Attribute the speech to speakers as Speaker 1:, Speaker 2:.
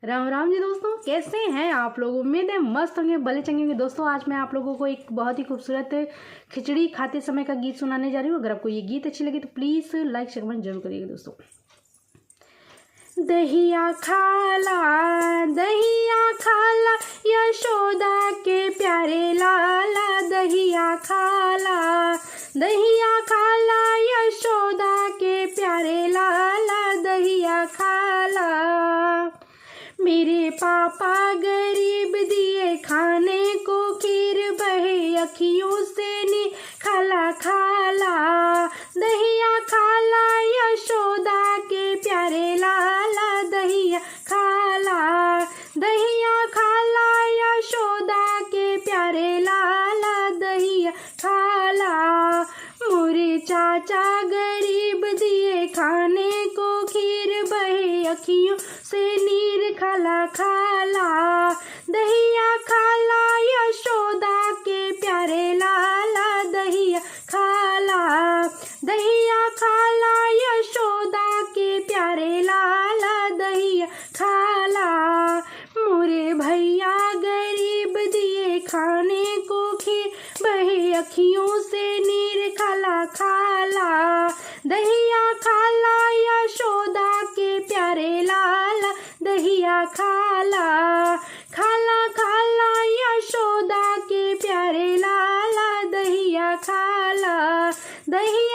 Speaker 1: राम राम जी दोस्तों, कैसे हैं आप लोग। उम्मीद है मस्त होंगे, भले चंगे होंगे। दोस्तों आज मैं आप लोगों को एक बहुत ही खूबसूरत खिचड़ी खाते समय का गीत सुनाने जा रही हूँ। अगर आपको ये गीत अच्छी लगे तो प्लीज़ लाइक शेयर कमेंट जरूर करिएगा दोस्तों। दहिया खाला यशोदा के प्यारे लाला, दहिया खाला यशोदा के प्यारे लाला, दहिया खाला। मेरे पापा गरीब दिए खाने को खीर, बहे अखियों से नी खाला खाला। दहिया खाला यशोदा के प्यारे लाला, दहिया खाला यशोदा के प्यारे लाला, दहिया खाला। मोरे चाचा गरीब दिए खाने को खीर, बहे अखियों से नीर खाला खाला। दहिया खाला यशोदा के प्यारे लाला, दहिया खाला यशोदा के प्यारे लाला, दहिया खाला। मोरे भैया गरीब दिए खाने को खीर, बहे अखियों से नीर खाला खाला। दहिया खाला यशोदा के प्यारे लाला, दहिया खाला यशोदा के प्यारे लाला, दहिया खाला। दहिया